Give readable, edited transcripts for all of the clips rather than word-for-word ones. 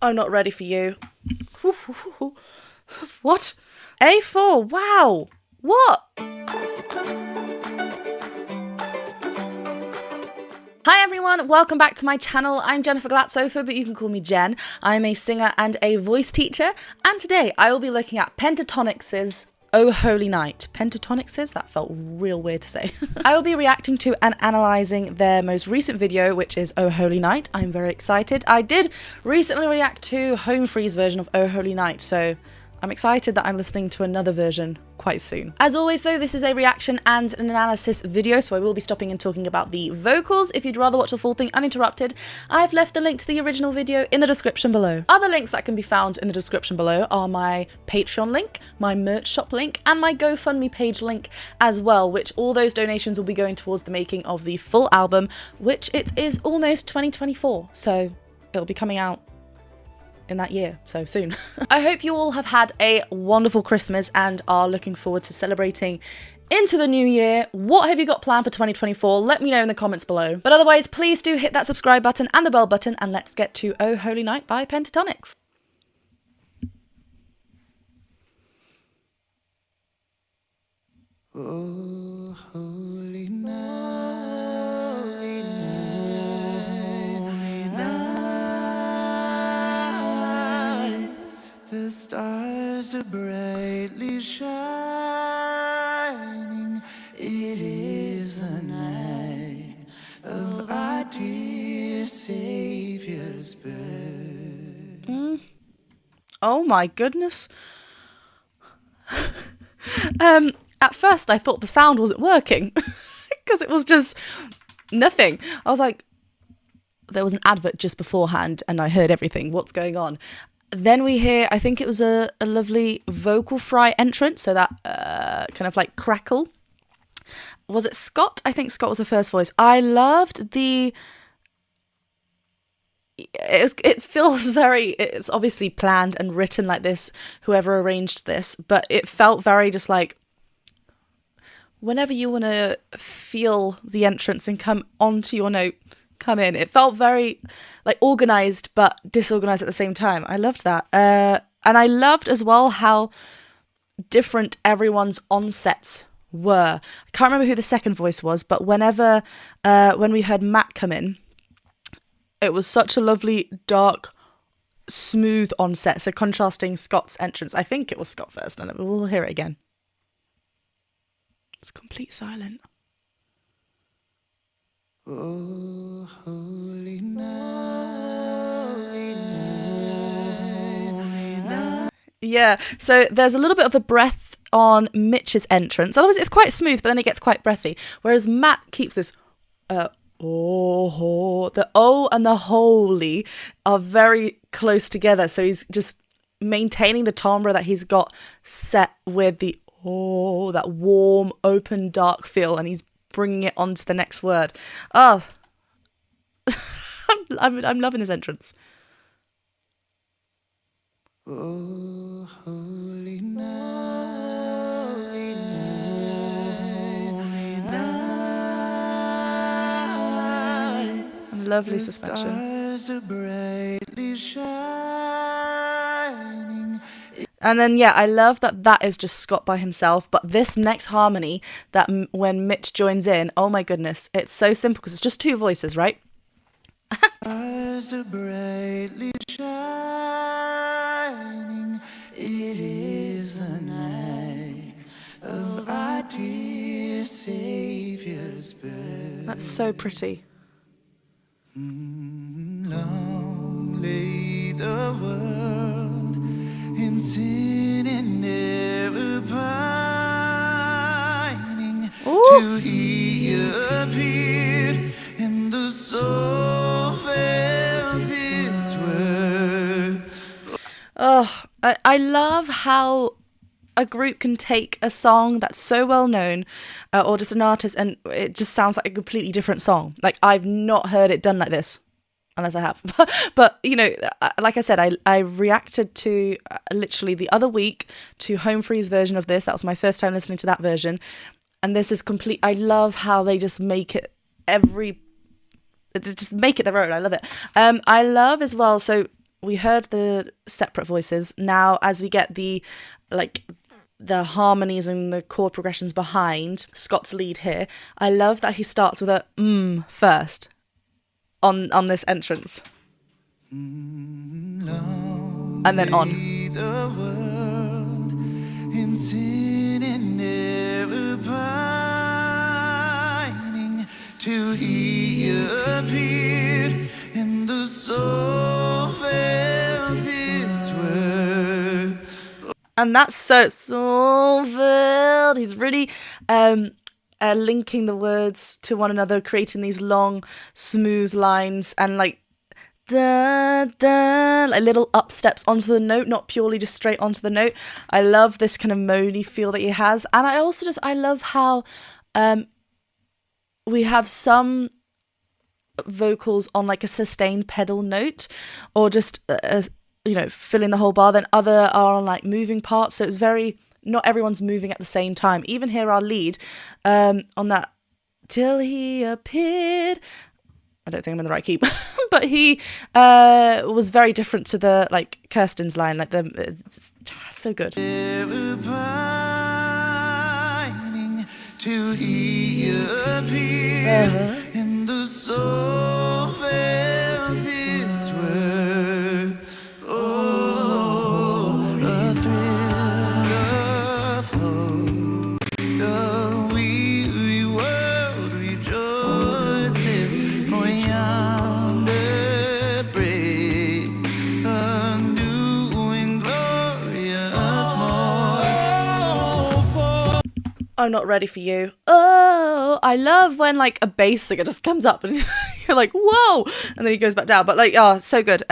I'm not ready for you. What? A4, wow. What? Hi everyone, welcome back to my channel. I'm Jennifer Glatzhofer, but you can call me Jen. I'm a singer and a voice teacher, and today I will be looking at Pentatonix's Oh Holy Night. Pentatonix's? That felt real weird to say. I will be reacting to and analysing their most recent video, which is Oh Holy Night. I'm very excited. I did recently react to Home Free's version of Oh Holy Night, so I'm excited that I'm listening to another version quite soon. As always though, this is a reaction and an analysis video, so I will be stopping and talking about the vocals. If you'd rather watch the full thing uninterrupted, I've left the link to the original video in the description below. Other links that can be found in the description below are my Patreon link, my merch shop link, and my GoFundMe page link as well, which all those donations will be going towards the making of the full album, which it is almost 2024, so it'll be coming out in that year, so soon. I hope you all have had a wonderful Christmas and are looking forward to celebrating into the new year. What have you got planned for 2024? Let me know in the comments below. But otherwise, please do hit that subscribe button and the bell button, and let's get to Oh Holy Night by Pentatonix. Oh, holy night, the stars are brightly shining. It is the night of our dear Savior's birth. Oh my goodness. At first I thought the sound wasn't working because it was just nothing. I was like, there was an advert just beforehand and I heard everything. What's going on? Then we hear, I think it was a lovely vocal fry entrance, so that kind of like crackle. Was it Scott? I think Scott was the first voice. I loved the... It feels very... It's obviously planned and written like this, whoever arranged this, but it felt very just like... Whenever you want to feel the entrance and come onto your note, come in. It felt very like organised but disorganised at the same time. I loved that. And I loved as well how different everyone's onsets were. I can't remember who the second voice was, but whenever when we heard Matt come in, it was such a lovely, dark, smooth onset. So contrasting Scott's entrance. I think it was Scott first, and we'll hear it again. It's complete silent. Oh, holy night. Yeah, so there's a little bit of a breath on Mitch's entrance. Otherwise, it's quite smooth, but then it gets quite breathy. Whereas Matt keeps this, the oh and the holy are very close together. So he's just maintaining the timbre that he's got set with the oh, that warm, open, dark feel, and he's bringing it on to the next word. Oh, I'm loving his entrance. Oh, holy night. Lovely suspension. Stars are brightly shining. And then, yeah, I love that that is just Scott by himself. But this next harmony, that when Mitch joins in, oh my goodness, it's so simple because it's just two voices, right? Stars are brightly shining. It is the night of our dear Savior's birth. That's so pretty. Long lay the world in sin and never pining. Till he appeared and the soul felt its worth. Oh, I love how a group can take a song that's so well known, or just an artist, and it just sounds like a completely different song. Like, I've not heard it done like this, unless I have. But, you know, like I said, I reacted to literally the other week to Home Free's version of this. That was my first time listening to that version. And this is complete. I love how they just make it just make it their own. I love it. I love as well. So we heard the separate voices. Now, as we get the harmonies and the chord progressions behind Scott's lead here, I love that he starts with a first on this entrance. And then on. The world in sin and never pining till he appeared in the soul felt its worth. And that's so soul-filled. He's really linking the words to one another, creating these long, smooth lines and like da da, like little upsteps onto the note, not purely just straight onto the note. I love this kind of moany feel that he has, and I also I love how we have some vocals on like a sustained pedal note, or just filling the whole bar. Then other are on like moving parts, so it's very, not everyone's moving at the same time. Even here, our lead on that till he appeared, I don't think I'm in the right key, but he was very different to the like Kirsten's line. Like it's so good. Pining till he appeared in the soul felt its worth. Oh, a thrill of hope. The weary world rejoices. Yonder break a new and glorious morn. I'm not ready for you. Oh, I love when like a bass singer just comes up and you're like, whoa, and then he goes back down. But like, oh, so good.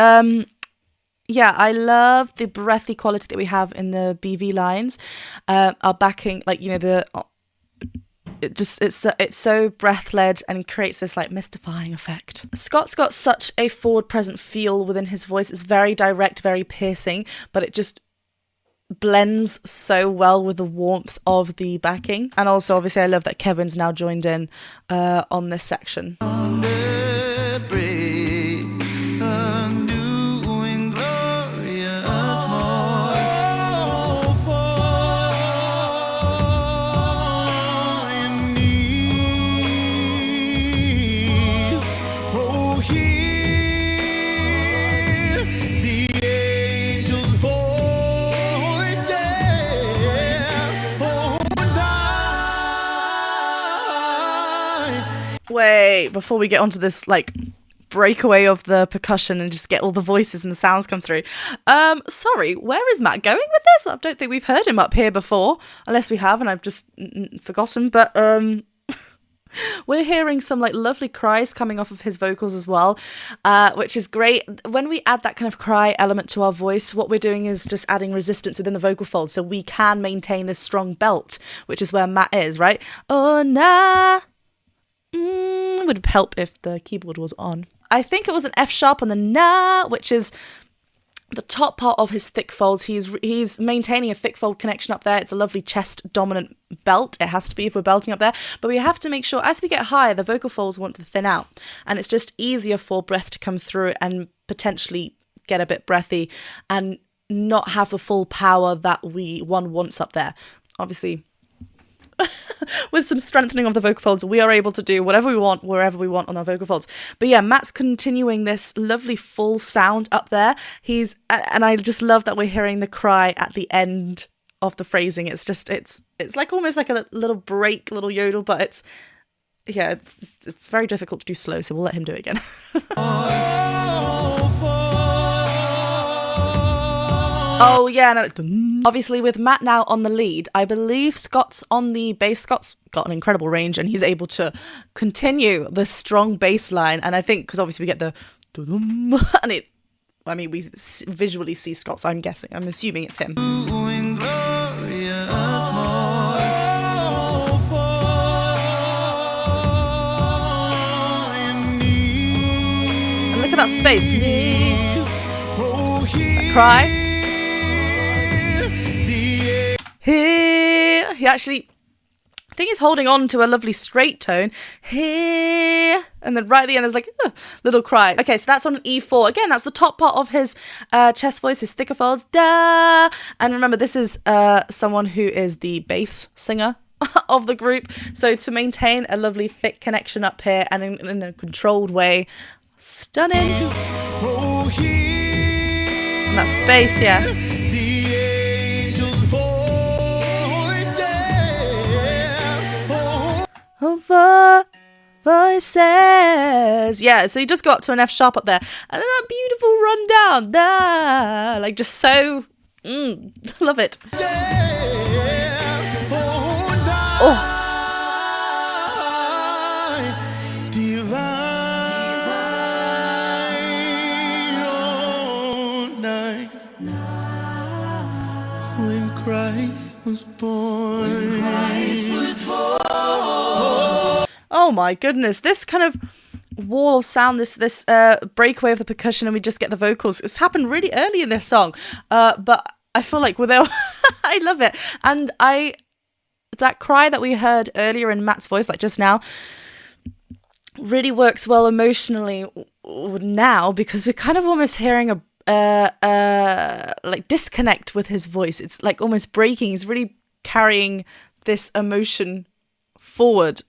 Yeah, I love the breathy quality that we have in the BV lines. Our backing, like, it's so breath-led and creates this like mystifying effect. Scott's got such a forward-present feel within his voice. It's very direct, very piercing, but it just blends so well with the warmth of the backing. And also, obviously, I love that Kevin's now joined in on this section. Wait, before we get onto this like breakaway of the percussion and just get all the voices and the sounds come through. Sorry, where is Matt going with this? I don't think we've heard him up here before, unless we have and I've just forgotten. But we're hearing some like lovely cries coming off of his vocals as well, which is great. When we add that kind of cry element to our voice, what we're doing is just adding resistance within the vocal fold, so we can maintain this strong belt, which is where Matt is, right? Oh, nah. Would help if the keyboard was on. I think it was an F sharp on the na, which is the top part of his thick folds. He's maintaining a thick fold connection up there. It's a lovely chest dominant belt. It has to be if we're belting up there. But we have to make sure as we get higher, the vocal folds want to thin out. And it's just easier for breath to come through and potentially get a bit breathy and not have the full power that one wants up there. Obviously, with some strengthening of the vocal folds, we are able to do whatever we want, wherever we want on our vocal folds. But yeah, Matt's continuing this lovely full sound up there. And I just love that we're hearing the cry at the end of the phrasing. It's just, it's like almost like a little break, little yodel, but it's very difficult to do slow, so we'll let him do it again. Oh yeah, no. Obviously with Matt now on the lead, I believe Scott's on the bass. Scott's got an incredible range and he's able to continue the strong bass line. And I think, because obviously we get the and we visually see Scott, so I'm assuming it's him. And look at that space. That cry. He actually I think he's holding on to a lovely straight tone here, and then right at the end there's like a little cry. Okay, so that's on an E4. Again, that's the top part of his chest voice, his thicker folds. Da! And remember, this is someone who is the bass singer of the group. So to maintain a lovely thick connection up here and in a controlled way, stunning. Oh, hear And that space, yeah. the angels' voices. Oh, Voices. Yeah, so you just go up to an F sharp up there, and then that beautiful rundown. Da! Like just so, love it. Oh. When Christ was born. Oh my goodness, this kind of wall of sound, this breakaway of the percussion, and we just get the vocals. It's happened really early in this song, but I feel like without, I love it. And that cry that we heard earlier in Matt's voice, like just now, really works well emotionally now, because we're kind of almost hearing a like disconnect with his voice. It's like almost breaking. He's really carrying this emotion forward.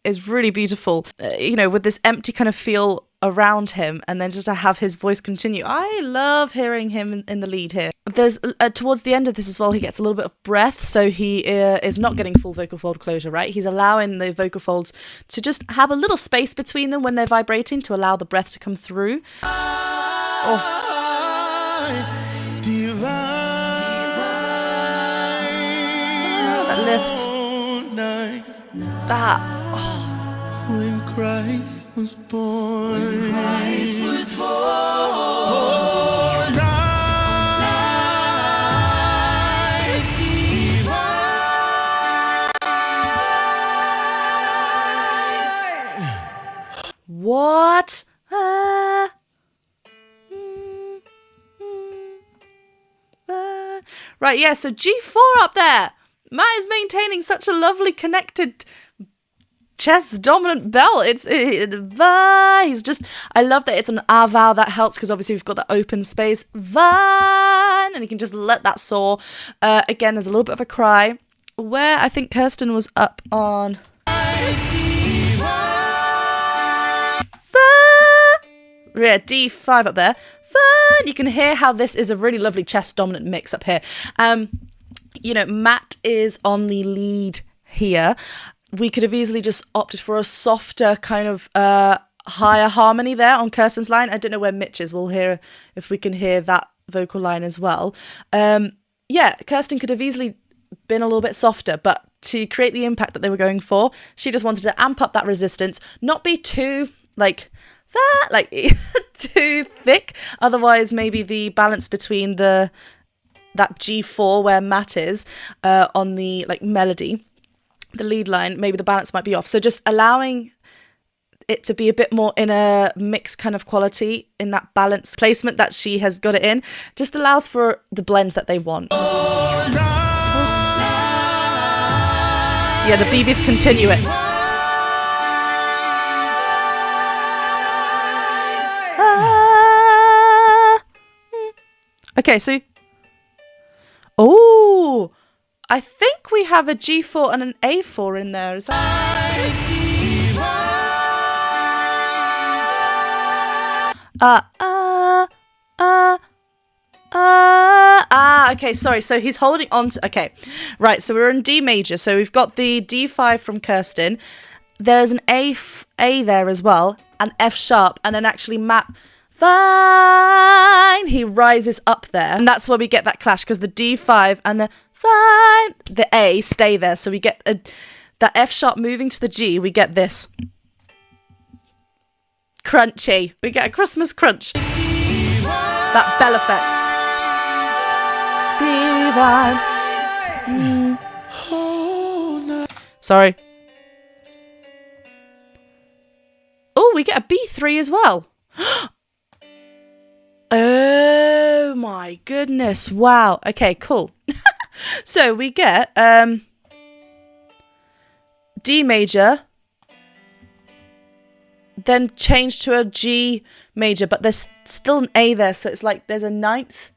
Is really beautiful, with this empty kind of feel around him, and then just to have his voice continue. I love hearing him in the lead here. There's towards the end of this as well, he gets a little bit of breath, so he is not getting full vocal fold closure, right? He's allowing the vocal folds to just have a little space between them when they're vibrating to allow the breath to come through. Oh. That lift. That. When Christ was born. Oh, night divine. What? Right, yeah, so G4 up there. Matt is maintaining such a lovely connected chest dominant bell. He's just, I love that it's an ah vowel. That helps because obviously we've got that open space, van, and you can just let that soar. Again, there's a little bit of a cry where I think Kirsten was up on yeah, D5 up there. You can hear how this is a really lovely chest dominant mix up here. Matt is on the lead here. We could have easily just opted for a softer kind of higher harmony there on Kirsten's line. I don't know where Mitch is. We'll hear if we can hear that vocal line as well. Kirsten could have easily been a little bit softer, but to create the impact that they were going for, she just wanted to amp up that resistance, not be too too thick. Otherwise, maybe the balance between that G4 where Matt is on the melody, the lead line, maybe the balance might be off. So just allowing it to be a bit more in a mixed kind of quality in that balance placement that she has got it in, just allows for the blend that they want. Yeah, the BBs continue it. Okay, so I think we have a G4 and an A4 in there. Is that? Okay, sorry. So he's holding on to. Okay, right. So we're in D major. So we've got the D5 from Kirsten. There's an A there as well, an F sharp, and then actually Matt. Fine, he rises up there, and that's where we get that clash, because the D5 and the fine, the A stay there, so we get that F sharp moving to the G. We get this crunchy. We get a Christmas crunch. That bell effect. Sorry. Oh, we get a B3 as well. Oh my goodness. Wow. Okay, cool. So we get D major, then change to a G major, but there's still an A there, so it's like there's a ninth.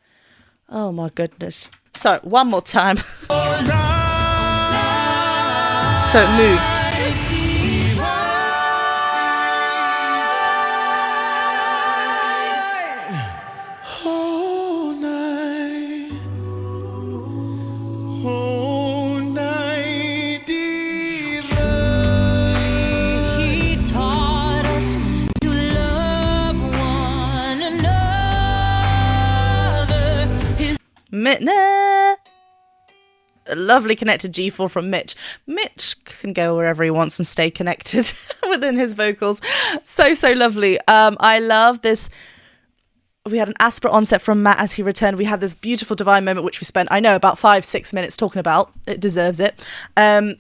Oh my goodness. So, one more time. So it moves. Nah. A lovely connected G4 from Mitch. Mitch can go wherever he wants and stay connected within his vocals. So lovely. I love this. We had an aspirate onset from Matt as he returned. We had this beautiful divine moment, which we spent, I know, about 5-6 minutes talking about. It deserves it. So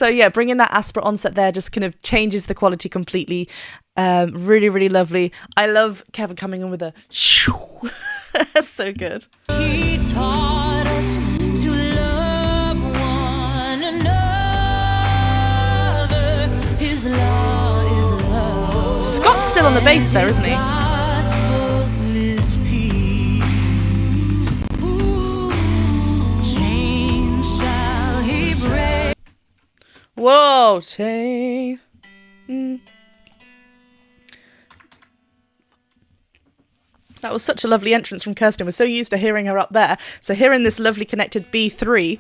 yeah, bringing that aspirate onset there just kind of changes the quality completely. Really lovely. I love Kevin coming in with a shoo. So good. He taught us to love one another. His law is love. Scott's still on the bass there, isn't he? Whoa, chain. That was such a lovely entrance from Kirsten. We're so used to hearing her up there. So hearing this lovely connected B3.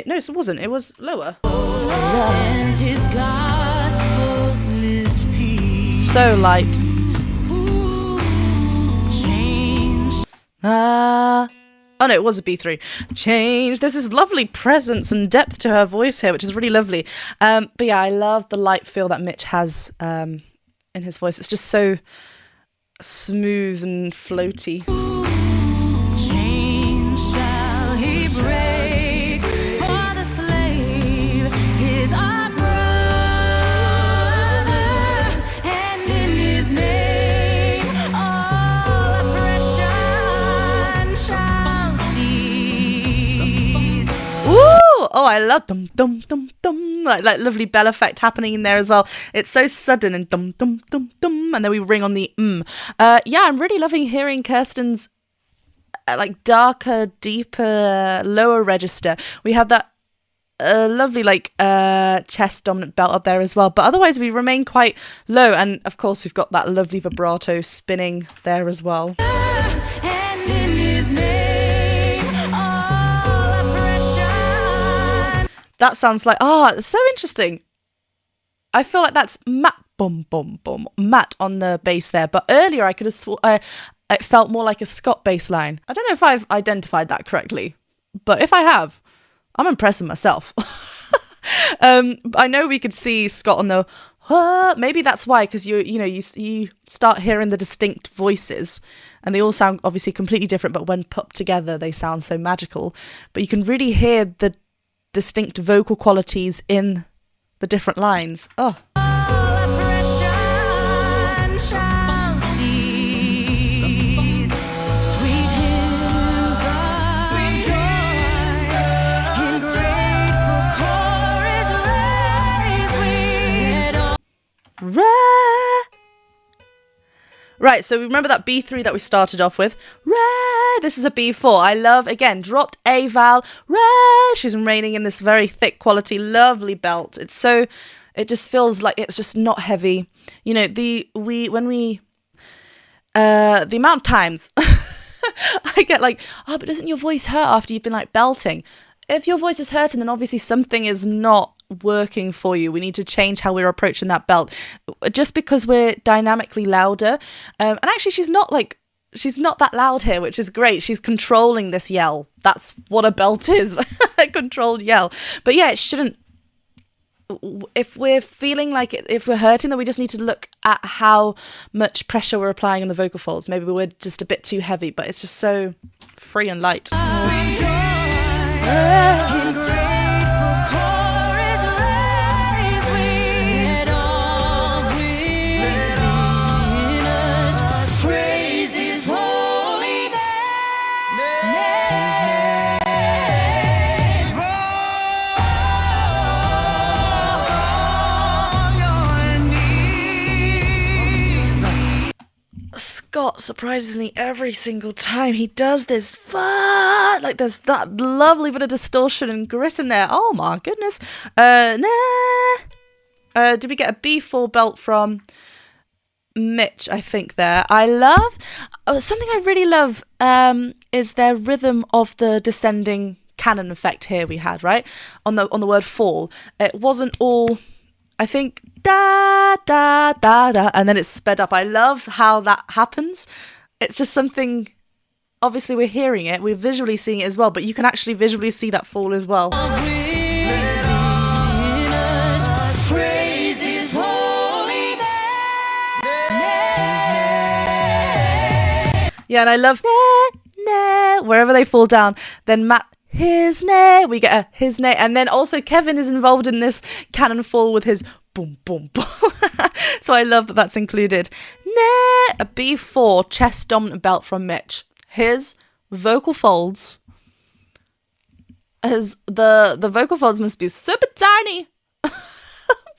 No, it wasn't. It was lower. And his gospel is peace. So light. Oh no, it was a B3. Change. There's this lovely presence and depth to her voice here, which is really lovely. But yeah, I love the light feel that Mitch has in his voice. It's just so smooth and floaty. Chains shall he break, for the slave is our brother, and in his name all oppression shall cease. Ooh! Oh, I love dum dum dum dum, like lovely bell effect happening in there as well. It's so sudden and dum dum dum dum, and then we ring on the yeah, I'm really loving hearing Kirsten's like darker, deeper, lower register. We have that lovely like chest dominant belt up there as well, but otherwise we remain quite low, and of course we've got that lovely vibrato spinning there as well. And in his name all oppression. That sounds like, it's so interesting. I feel like that's Matt, boom, boom, boom, Matt on the bass there. But earlier I could have it felt more like a Scott bass line. I don't know if I've identified that correctly, but if I have, I'm impressed with myself. I know we could see Scott on the, maybe that's why, because you start hearing the distinct voices, and they all sound obviously completely different, but when put together they sound so magical. But you can really hear the distinct vocal qualities in the different lines. Oh. All oppression shall cease. Sweet hymns of joy in grateful chorus raise we had all. Right, so remember that B3 that we started off with? This is a B4. I love, again, dropped A val. She's remaining in this very thick quality, lovely belt. It just feels like it's just not heavy. You know, the amount of times I get like, but doesn't your voice hurt after you've been like belting? If your voice is hurting, then obviously something is not working for you. We need to change how we're approaching that belt. Just because we're dynamically louder, and actually she's not that loud here, which is great. She's controlling this yell. That's what a belt is, a controlled yell. But yeah, it shouldn't. If we're feeling like if we're hurting, then we just need to look at how much pressure we're applying on the vocal folds. Maybe we're just a bit too heavy, but it's just so free and light. what surprises me every single time he does this, like there's that lovely bit of distortion and grit in there. Oh my goodness. Did we get a B4 belt from Mitch? I think there. I love something I really love is their rhythm of the descending canon effect here we had, right? On the word fall. It wasn't all, I think, da da da da, and then it's sped up. I love how that happens. It's just something, obviously we're hearing it, we're visually seeing it as well, but you can actually visually see that fall as well. Yeah, and I love wherever they fall down. Then Matt, his nay, we get a his nay, and then also Kevin is involved in this cannon fall with his boom boom boom. So I love that that's included. Nay, a B4 chest dominant belt from Mitch. His vocal folds, as the vocal folds must be super tiny, but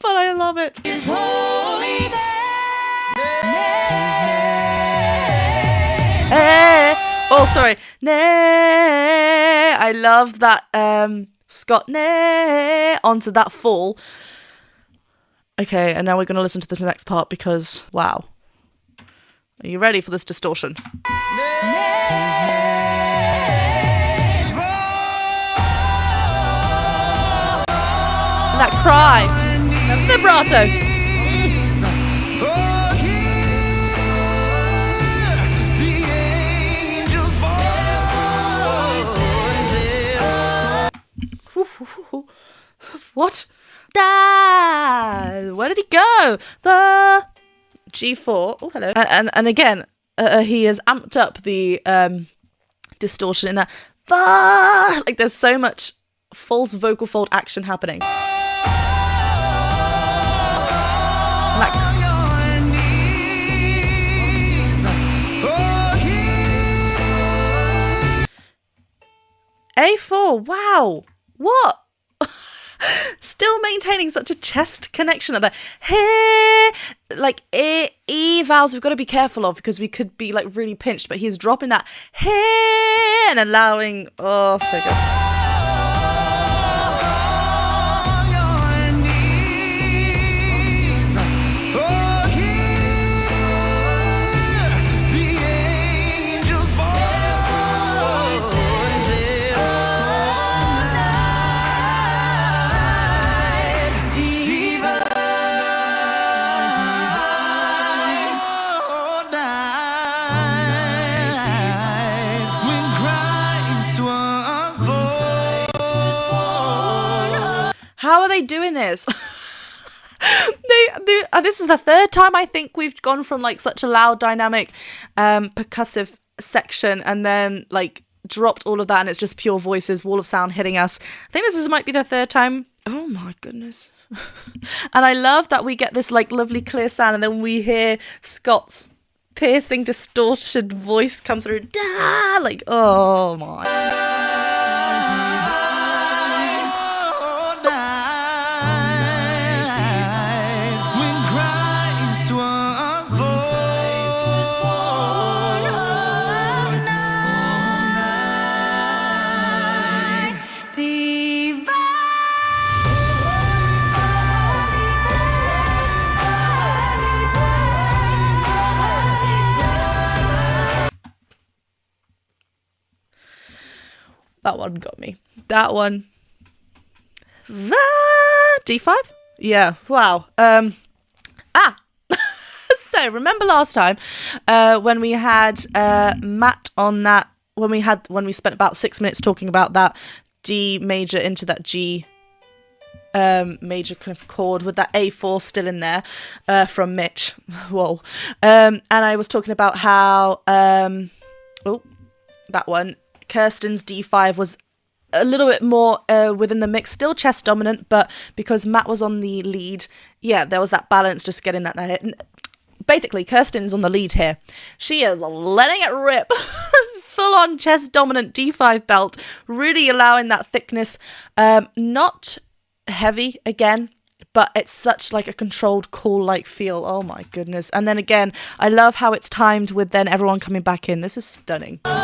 I love it. Oh, sorry. Nay. I love that Scott nay onto that fall. Okay, and now we're going to listen to this next part because, wow. Are you ready for this distortion? And that cry. That vibrato. What? Where did he go? The G4. Oh, hello. And again, he has amped up the distortion in that. Like there's so much false vocal fold action happening. A4. Wow. What? Still maintaining such a chest connection at the hey, like E vowels we've got to be careful of because we could be like really pinched, but he's dropping that hey and allowing, oh, so good. How are they doing this? This is the third time I think we've gone from like such a loud, dynamic, percussive section and then like dropped all of that and it's just pure voices, wall of sound hitting us. I think might be the third time. Oh my goodness. And I love that we get this like lovely clear sound and then we hear Scott's piercing, distorted voice come through. Da! Like, oh my. That one got me. That one. D5? Yeah, wow. So remember last time when we had Matt on that, when we spent about 6 minutes talking about that D major into that G major kind of chord with that A4 still in there from Mitch. Whoa. And I was talking about how that one, Kirsten's D5 was a little bit more within the mix, still chest dominant, but because Matt was on the lead, yeah, there was that balance, just getting that hit. Basically, Kirsten's on the lead here. She is letting it rip. Full on chest dominant D5 belt, really allowing that thickness. Not heavy again, but it's such like a controlled, cool-like feel. Oh my goodness. And then again, I love how it's timed with then everyone coming back in. This is stunning. And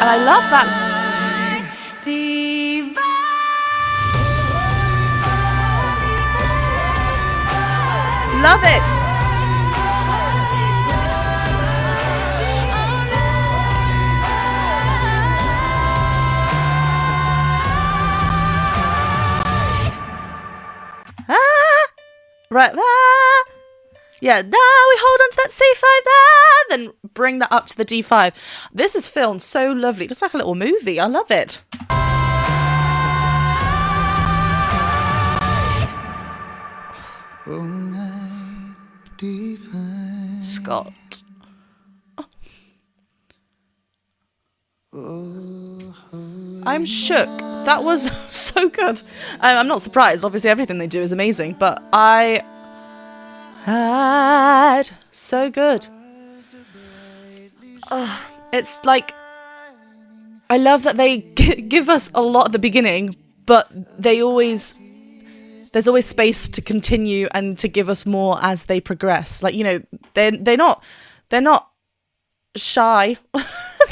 I love that. Love it. Right there. Yeah, there we hold on to that C5 there. Then bring that up to the D5. This is filmed so lovely. Just like a little movie. I love it. All night divine. Scott. I'm shook. That was so good. I'm not surprised. Obviously, everything they do is amazing, but I had so good. It's like, I love that they give us a lot at the beginning, but there's always space to continue and to give us more as they progress. Like, you know, they're not shy.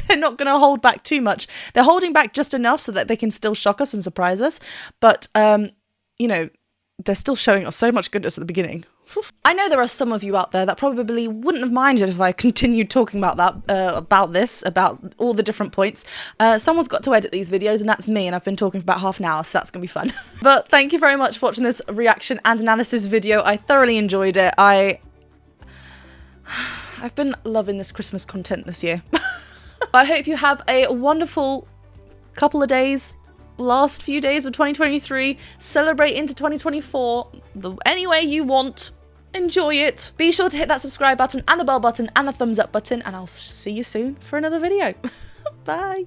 They're not going to hold back too much. They're holding back just enough so that they can still shock us and surprise us. But, you know, they're still showing us so much goodness at the beginning. I know there are some of you out there that probably wouldn't have minded if I continued talking about that, about all the different points. Someone's got to edit these videos, and that's me, and I've been talking for about half an hour, so that's going to be fun. But thank you very much for watching this reaction and analysis video. I thoroughly enjoyed it. I've been loving this Christmas content this year. I hope you have a wonderful couple of days, last few days of 2023. Celebrate into 2024 any way you want. Enjoy it. Be sure to hit that subscribe button and the bell button and the thumbs up button, and I'll see you soon for another video. Bye.